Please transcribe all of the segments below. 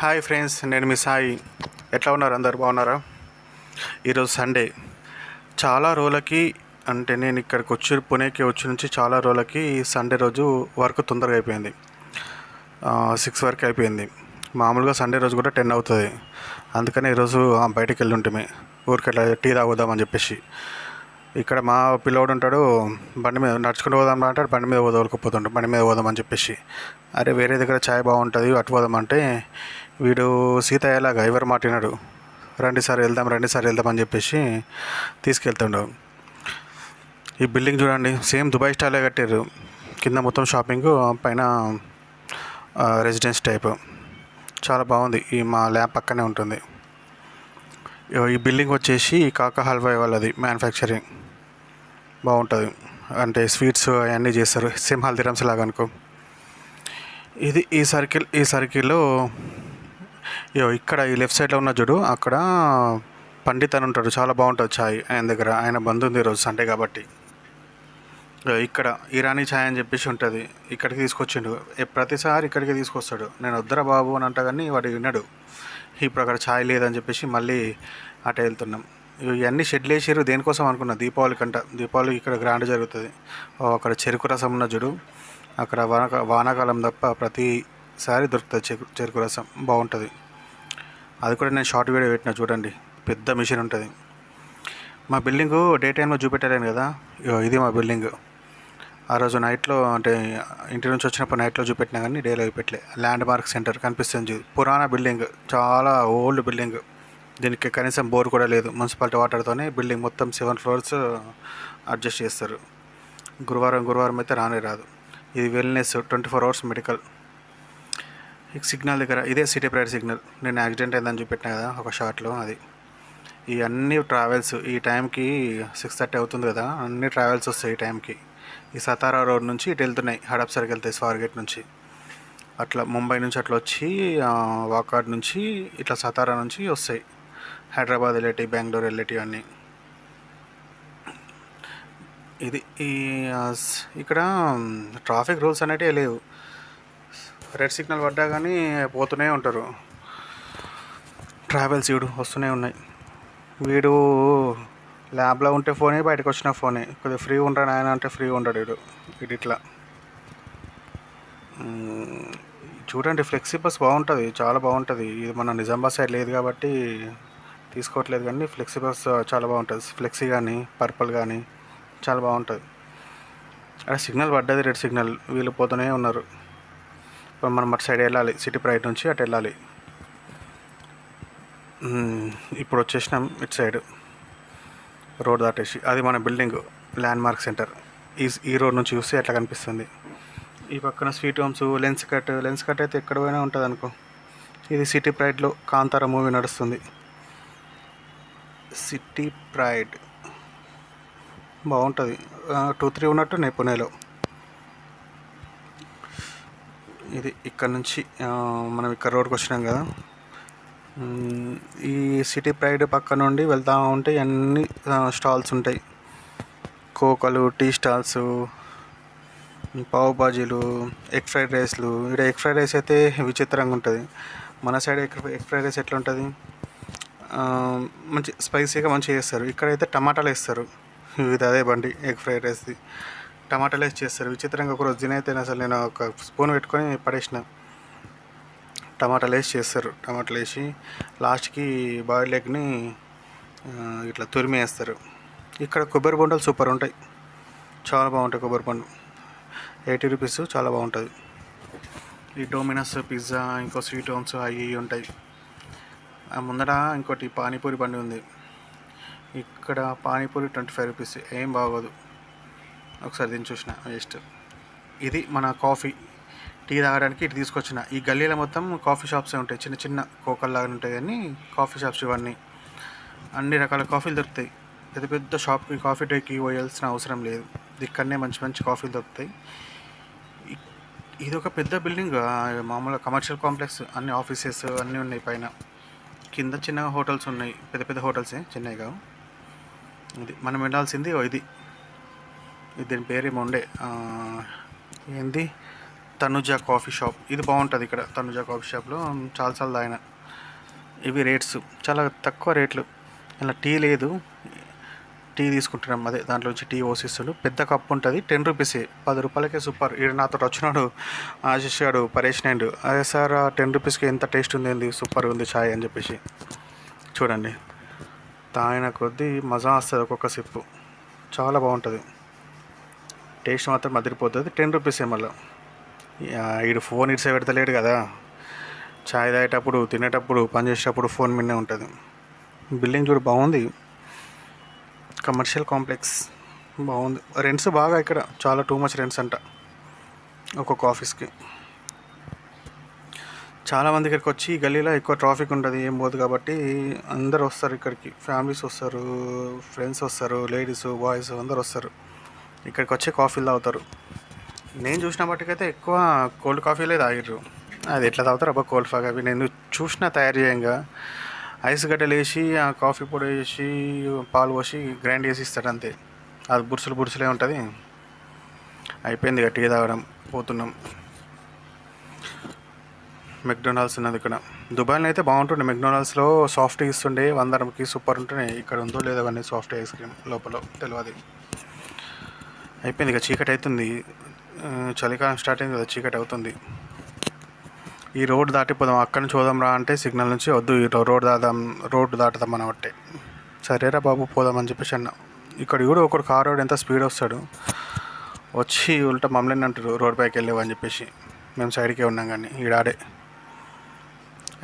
Hi friends, నేను మీ సాయి. ఎట్లా ఉన్నారు? అందరు బాగున్నారా? ఈరోజు సండే. చాలా రోజులకి అంటే నేను ఇక్కడికి వచ్చి పుణేకి వచ్చి నుంచి చాలా రోజులకి సండే రోజు వర్క్ తొందరగా అయిపోయింది. 6 వరకు అయిపోయింది. మామూలుగా సండే రోజు కూడా 10 అవుతుంది. అందుకని ఈరోజు బయటికి వెళ్ళి ఉంటుంది ఊరికి అట్లా టీ తాగుదామని చెప్పేసి. ఇక్కడ మా పిల్లోడు ఉంటాడు, బండి మీద నడుచుకుంటూ పోదాం అంటాడు, బండి మీద వదలకపోతుంటాడు. బండి మీద పోదామని చెప్పేసి, అరే వేరే దగ్గర ఛాయ్ బాగుంటుంది అటు పోదామంటే వీడు సీతయ్యలాగా ఎవరు మాట్లాడాడు, రండి సార్ వెళ్దాం అని చెప్పేసి తీసుకెళ్తుండు. ఈ బిల్డింగ్ చూడండి, సేమ్ దుబాయ్ స్టైలే కట్టారు. కింద మొత్తం షాపింగ్, పైన రెసిడెన్స్ టైప్. చాలా బాగుంది. ఈ మా ల్యాబ్ పక్కనే ఉంటుంది. ఈ బిల్డింగ్ వచ్చేసి కాకా హల్వాయ్ వాళ్ళది మ్యానుఫ్యాక్చరింగ్. బాగుంటుంది. అంటే స్వీట్స్ అవన్నీ చేస్తారు, సేమ్ హల్దీరామ్స్ లాగా అనుకో. ఇది ఈ సర్కిల్లో ఇక్కడ ఈ లెఫ్ట్ సైడ్లో ఉన్న చూడు, అక్కడ పండిత్ అని ఉంటాడు. చాలా బాగుంటుంది ఛాయ్ ఆయన దగ్గర. ఆయన బంద్ ఉంది ఈరోజు సండే కాబట్టి. ఇక్కడ ఇరానీ ఛాయ్ అని చెప్పేసి ఉంటుంది, ఇక్కడికి తీసుకొచ్చిండు. ప్రతిసారి ఇక్కడికి తీసుకొస్తాడు. నేను వద్దరా బాబు అని అంటా కానీ వాడు విన్నాడు. ఇప్పుడు అక్కడ ఛాయ్ లేదని చెప్పేసి మళ్ళీ అటు వెళ్తున్నాం. ఇవన్నీ షెడ్లు వేసారు దేనికోసం అనుకున్నా, దీపావళి కంట. దీపావళి ఇక్కడ గ్రాండ్ జరుగుతుంది. అక్కడ చెరుకు రసం ఉన్న చూడు, అక్కడ వానాకాలం తప్ప ప్రతిసారి దొరుకుతుంది చెరుకు రసం. బాగుంటుంది. అది కూడా నేను షార్ట్ వీడియో పెట్టిన చూడండి. పెద్ద మిషన్ ఉంటుంది. మా బిల్డింగు డే టైంలో చూపెట్టలేను కదా. ఇది మా బిల్డింగ్. ఆ రోజు నైట్లో, అంటే ఇంటి నుంచి వచ్చినప్పుడు నైట్లో చూపెట్టినా కానీ డేలో చూపెట్టలే. ల్యాండ్ మార్క్ సెంటర్ కనిపిస్తుంది. పురాణ బిల్డింగ్, చాలా ఓల్డ్ బిల్డింగ్. దీనికి కనీసం బోర్ కూడా లేదు. మున్సిపాలిటీ వాటర్తోనే బిల్డింగ్ మొత్తం 7 ఫ్లోర్స్ అడ్జస్ట్ చేస్తారు. గురువారం అయితే రాదు. ఇది వెల్నెస్ 24 అవర్స్ మెడికల్. సిగ్నల్ దగ్గర ఇదే సిటీ ప్రైడ్ సిగ్నల్. నేను యాక్సిడెంట్ అయిందని చూపెట్టినా కదా ఒక షార్ట్లో, అది. ఈ అన్ని ట్రావెల్స్ ఈ టైంకి 6:30 అవుతుంది కదా, అన్ని ట్రావెల్స్ వస్తాయి ఈ టైంకి. ఈ సతారా రోడ్ నుంచి ఇటు వెళ్తున్నాయి, హడప్సర్కి వెళ్తాయి స్వార్గేట్ నుంచి. అట్లా ముంబై నుంచి అట్లా వచ్చి వాకాడ్ నుంచి ఇట్లా సతారా నుంచి వస్తాయి. హైదరాబాద్ వెళ్ళేటివి, బెంగళూరు వెళ్ళేటివి అన్నీ. ఇది ఇక్కడ ట్రాఫిక్ రూల్స్ అనేటివి లేవు. రెడ్ సిగ్నల్ పడ్డా కానీ పోతూనే ఉంటారు ట్రావెల్స్. వస్తూనే ఉన్నాయి. వీడు ల్యాబ్లో ఉంటే ఫోనే, బయటకు వచ్చిన ఫోనే. కొద్దిగా ఫ్రీ ఉంటాడు ఆయన అంటే ఫ్రీ ఉంటాడు వీడు ఇట్లా. చూడండి, ఫ్లెక్సీ బస్ బాగుంటుంది, చాలా బాగుంటుంది. ఇది మన నిజామాబాద్ సైడ్ లేదు కాబట్టి తీసుకోవట్లేదు, కానీ ఫ్లెక్సీ బస్ చాలా బాగుంటుంది. ఫ్లెక్సీ కానీ పర్పుల్ కానీ చాలా బాగుంటుంది. అక్కడ సిగ్నల్ పడ్డది, రెడ్ సిగ్నల్. వీళ్ళు పోతూనే ఉన్నారు. ఇప్పుడు మనం అటు సైడ్ వెళ్ళాలి, సిటీ ప్రైడ్ నుంచి అటు వెళ్ళాలి. ఇప్పుడు వచ్చేసినాం ఇటు సైడ్ రోడ్ దాటేసి. అది మన బిల్డింగ్ ల్యాండ్ మార్క్ సెంటర్. ఈ రోడ్ నుంచి చూస్తే ఎట్లా కనిపిస్తుంది. ఈ పక్కన స్వీట్ హోమ్స్, లెన్స్ కట్ అయితే ఎక్కడ పోయినా ఉంటుంది అనుకో. ఇది సిటీ ప్రైడ్లో కాంతార మూవీ నడుస్తుంది. సిటీ ప్రైడ్ బాగుంటుంది. 2-3 ఉన్నట్టు నేను పుణేలో. ఇది ఇక్కడ నుంచి మనం ఇక్కడ రోడ్కి వచ్చినాం కదా. ఈ సిటీ ప్రైడ్ పక్క నుండి వెళ్తూ ఉంటే అన్ని స్టాల్స్ ఉంటాయి. కోకలు, టీ స్టాల్స్, పావు బాజీలు, ఎగ్ ఫ్రైడ్ రైస్లు. ఇక్కడ ఎగ్ ఫ్రైడ్ రైస్ అయితే విచిత్రంగా ఉంటుంది. మన సైడ్ ఎగ్ ఫ్రైడ్ రైస్ ఎట్లా ఉంటుంది, మంచి స్పైసీగా మంచిగా చేస్తారు. ఇక్కడైతే టమాటాలు వేస్తారు. ఇది అదే బండి ఎగ్ ఫ్రైడ్ రైస్ది. టమాటాలు వేసి చేస్తారు విచిత్రంగా. ఒకరోజు తినైతే అసలు నేను ఒక స్పూన్ పెట్టుకొని పడేసిన. టమాటాలు వేసి చేస్తారు. టమాటాలు వేసి లాస్ట్కి బాయిల్డ్ ఎగ్ని ఇట్లా తురిమి వేస్తారు. ఇక్కడ కొబ్బరి బొండలు సూపర్ ఉంటాయి, చాలా బాగుంటాయి. కొబ్బరి బొండు 80 రూపీస్, చాలా బాగుంటుంది. ఈ డొమినోస్ పిజ్జా, ఇంకో స్వీట్ హోమ్స్ అవి ఉంటాయి. ముందర ఇంకోటి పానీపూరి బండి ఉంది. ఇక్కడ పానీపూరి 25 రూపీస్, ఏం బాగోదు. ఒకసారి దీన్ని చూసిన వేస్ట్. ఇది మన కాఫీ, టీ తాగడానికి ఇటు తీసుకొచ్చిన. ఈ గల్లీలో మొత్తం కాఫీ షాప్సే ఉంటాయి, చిన్న చిన్న కోకల్లాగా ఉంటాయి. కానీ కాఫీ షాప్స్ ఇవన్నీ అన్ని రకాల కాఫీలు దొరుకుతాయి. పెద్ద పెద్ద షాప్కి కాఫీ డేకి పోయాల్సిన అవసరం లేదు. ఇక్కడనే మంచి మంచి కాఫీలు దొరుకుతాయి. ఇది ఒక పెద్ద బిల్డింగ్, మామూలుగా కమర్షియల్ కాంప్లెక్స్. అన్ని ఆఫీసెస్ అన్నీ ఉన్నాయి పైన. కింద చిన్న హోటల్స్ ఉన్నాయి, పెద్ద పెద్ద హోటల్సే, చిన్నగా. ఇది మనం వెళ్ళాల్సింది ఇది దీని పేరేమో ఉండే, ఏంది తనుజ కాఫీ షాప్. ఇది బాగుంటుంది ఇక్కడ తనుజ కాఫీ షాప్లో. చాలాసార్లు తాగిన. ఇవి రేట్స్ చాలా తక్కువ రేట్లు. ఇలా టీ లేదు, టీ తీసుకుంటున్నాం. అదే దాంట్లో వచ్చి టీ పోసిస్తుండు. పెద్ద కప్పు ఉంటుంది, 10 రూపీసే. 10 రూపాయలకే సూపర్. ఈడ నాతో వచ్చినాడు ఆశిష్ గాడు, పరేష్ నాయుడు. అదే సార్ 10 రూపీస్కి ఎంత టేస్ట్ ఉంది, ఏంది సూపర్ ఉంది ఛాయ్ అని చెప్పేసి. చూడండి, తాగిన కొద్దీ మజా వస్తుంది ఒక్కొక్క సిప్పు. చాలా బాగుంటుంది, టేస్ట్ మాత్రం అదిరిపోతుంది. 10 రూపీసే. మళ్ళీ ఈడు ఫోన్ ఇట్సే పెడతలేడు కదా, ఛాయ్ తాగేటప్పుడు, తినేటప్పుడు, పని చేసేటప్పుడు ఫోన్ మీదనే ఉంటుంది. బిల్డింగ్ చూడు బాగుంది, కమర్షియల్ కాంప్లెక్స్ బాగుంది. రెంట్స్ బాగా ఇక్కడ చాలా టూ మచ్ రెంట్స్ అంట ఒక్కొక్క ఆఫీస్కి. చాలామంది ఇక్కడికి వచ్చి ఈ గల్లీలో ఎక్కువ ట్రాఫిక్ ఉంటుంది, ఏం పోదు కాబట్టి అందరు వస్తారు ఇక్కడికి. ఫ్యామిలీస్ వస్తారు, ఫ్రెండ్స్ వస్తారు, లేడీస్ బాయ్స్ అందరు వస్తారు ఇక్కడికి వచ్చి కాఫీలు తాగుతారు. నేను చూసిన మట్టుకైతే ఎక్కువ కోల్డ్ కాఫీలే తాగిర్రు. అది ఎట్లా తాగుతారు అబ్బా కోల్డ్ కాఫీ, అవి నేను చూసిన తయారు చేయంగా ఐస్ గడ్డలు వేసి ఆ కాఫీ పొడి వేసి పాలు పోసి గ్రైండ్ చేసి ఇస్తాడు అంతే. అది బురుసులే ఉంటుంది. అయిపోయింది ఇక టీ తాగడం, పోతున్నాం. మెక్డొనాల్డ్స్ ఉన్నది ఇక్కడ. దుబాయ్లో అయితే బాగుంటుండే, మెక్డొనాల్డ్స్లో సాఫ్ట్ టీ ఇస్తుండే 100 రూపాయలకి సూపర్ ఉంటుండే. ఇక్కడ ఉందో లేదో కానీ సాఫ్ట్ ఐస్ క్రీమ్ లోపల తెలియదు. అయిపోయింది ఇక, చీకటి అవుతుంది. చలికాలం స్టార్ట్ అయింది కదా, చీకటి అవుతుంది. ఈ రోడ్డు దాటిపోదాం, అక్కడి నుంచి పోదాం రా అంటే సిగ్నల్ నుంచి వద్దు, ఈ రోడ్డు దాటుదాం మనం బట్టే. సరేరా బాబు పోదామని చెప్పేసి అన్న. ఇక్కడ కూడా ఒకడు కారు ఎంత స్పీడ్ వస్తాడు, వచ్చి ఉల్టా మమ్మల్ని అంటారు రోడ్ పైకి వెళ్ళేవా అని చెప్పేసి. మేము సైడ్కే ఉన్నాం కానీ ఈడాడే.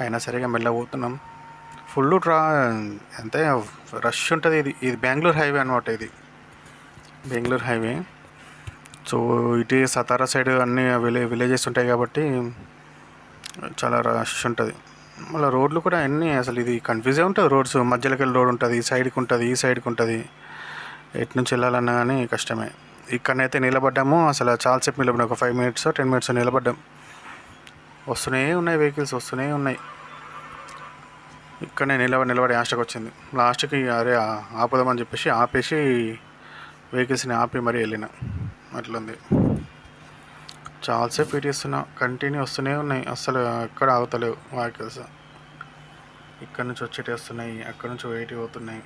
అయినా సరిగా మెల్లబోతున్నాం. ఫుల్ అంతే రష్ ఉంటుంది. ఇది బెంగళూరు హైవే అనమాట. ఇది బెంగళూరు హైవే. సో ఇటు సతారా సైడ్ అన్ని విలేజెస్ ఉంటాయి కాబట్టి చాలా రష్ ఉంటుంది. మళ్ళీ రోడ్లు కూడా అన్నీ అసలు ఇది కన్ఫ్యూజే ఉంటుంది. రోడ్స్ మధ్యలోకి వెళ్ళి రోడ్ ఉంటుంది, ఈ సైడ్కి ఉంటుంది, ఈ సైడ్కి ఉంటుంది. ఎటు నుంచి వెళ్ళాలన్నా కానీ కష్టమే. ఇక్కడనైతే నిలబడ్డాము, అసలు చాలాసేపు నిలబడ్డాం. ఒక 5 మినిట్స్ 10 మినిట్స్ నిలబడ్డాం. వస్తూనే ఉన్నాయి వెహికల్స్, వస్తూనే ఉన్నాయి. ఇక్కడనే నిలబడి ఆస్టకి వచ్చింది. లాస్ట్కి అరే ఆపుదామని చెప్పేసి ఆపేసి వెహికల్స్ని ఆపి మరీ వెళ్ళిన. అట్లుంది. చాలాసేపు వెయిట్ చేస్తున్నా, కంటిన్యూ వస్తూనే ఉన్నాయి. అస్సలు ఎక్కడ ఆగుతలేవు వెహికల్స్. ఇక్కడ నుంచి వచ్చేటి వస్తున్నాయి, అక్కడ నుంచి వెయిట్ అవుతున్నాయి.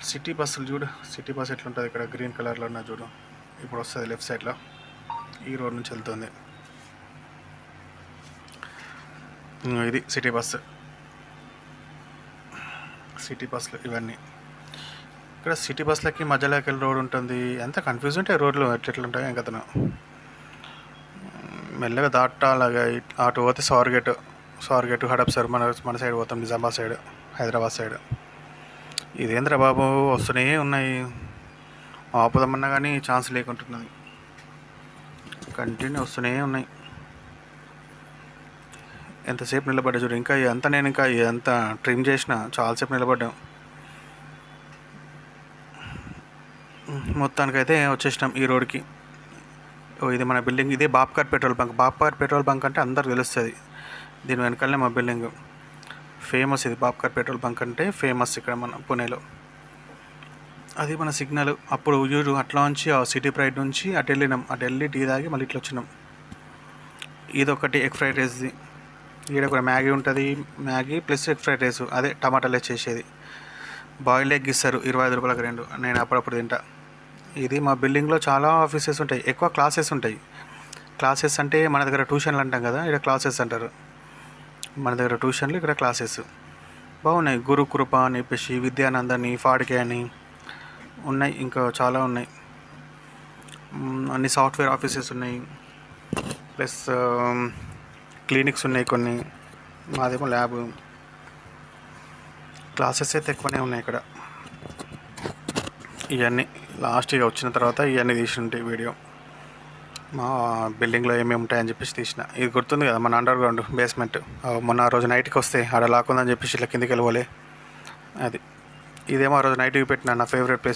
సిటీ బస్సులు చూడు, సిటీ బస్ ఎట్లుంటుంది ఇక్కడ గ్రీన్ కలర్లో ఉన్న చూడు. ఇప్పుడు వస్తుంది లెఫ్ట్ సైడ్లో, ఈ రోడ్ నుంచి వెళ్తుంది. ఇది సిటీ బస్సు. సిటీ బస్సులు ఇవన్నీ. ఇక్కడ సిటీ బస్సులకి మధ్యలోకి వెళ్ళి రోడ్ ఉంటుంది. ఎంత కన్ఫ్యూజ్ ఉంటాయి రోడ్లు, ఎట్లా ఉంటాయి ఇంకతను. మెల్లగా దాటాలాగా అటు పోతే స్వార్గేట్ హడప్సర్, మన సైడ్ పోతాం, నిజామాబాద్ సైడ్, హైదరాబాద్ సైడ్. ఇదేంద్ర బాబు వస్తూనే ఉన్నాయి. ఆపుదామన్నా కానీ ఛాన్స్ లేకుంటున్నది. కంటిన్యూ వస్తూనే ఉన్నాయి. ఎంతసేపు నిలబడ్డా చూడు. నేను ఎంత ట్రిమ్ చేసినా చాలాసేపు నిలబడ్డాం. మొత్తానికైతే వచ్చేసినాం ఈ రోడ్కి. ఇది మన బిల్డింగ్. ఇదే బాప్కార్ పెట్రోల్ బంక్. బాప్కార్ పెట్రోల్ బంక్ అంటే అందరికి తెలుస్తుంది. దీని వెనకాలనే మా బిల్డింగ్. ఫేమస్ ఇది బాప్కార్ పెట్రోల్ బంక్ అంటే ఫేమస్ ఇక్కడ మన పుణేలో. అది మన సిగ్నల్. అప్పుడు యూరు అట్లా నుంచి ఆ సిటీ ప్రైడ్ నుంచి అటు వెళ్ళినాం. అటు వెళ్ళి టీ తాగి మళ్ళీ ఇట్లా వచ్చినాం. ఇదొకటి ఎగ్ ఫ్రైడ్ రైస్ది. ఈడ కూడా మ్యాగీ ఉంటుంది, Maggi plus egg fried rice, అదే టమాటాలు వేసేది. బాయిల్డ్ ఎగ్ ఇస్తారు 25 రూపాయలకు 2. నేను అప్పుడప్పుడు తింటా. ఇది మా బిల్డింగ్లో చాలా ఆఫీసెస్ ఉంటాయి, ఎక్కువ క్లాసెస్ ఉంటాయి. క్లాసెస్ అంటే మన దగ్గర ట్యూషన్లు అంటాం కదా, ఇక్కడ క్లాసెస్ అంటారు. మన దగ్గర ట్యూషన్లు, ఇక్కడ క్లాసెస్ బాగున్నాయి. గురు కృప అని చెప్పేసి, విద్యానంద్ అని, ఫాడ్కే అని ఉన్నాయి, ఇంకా చాలా ఉన్నాయి. అన్ని సాఫ్ట్వేర్ ఆఫీసెస్ ఉన్నాయి, ప్లస్ క్లినిక్స్ ఉన్నాయి కొన్ని. మాదేమో ల్యాబ్. క్లాసెస్ అయితే ఎక్కువనే ఉన్నాయి ఇక్కడ. ఇవన్నీ లాస్ట్గా వచ్చిన తర్వాత ఇవన్నీ తీసినట్టు వీడియో. మా బిల్డింగ్లో ఏమేమి ఉంటాయని చెప్పేసి తీసిన. ఇది గుర్తుంది కదా మన అండర్ గ్రౌండ్ బేస్మెంట్. మొన్న ఆ రోజు నైట్కి వస్తే ఆడ లాక్కుందని చెప్పేసి ఇట్లా కిందికి వెళ్ళిపోలే. అది ఇదేమో ఆ రోజు నైట్కి పెట్టిన నా ఫేవరెట్ ప్లేస్.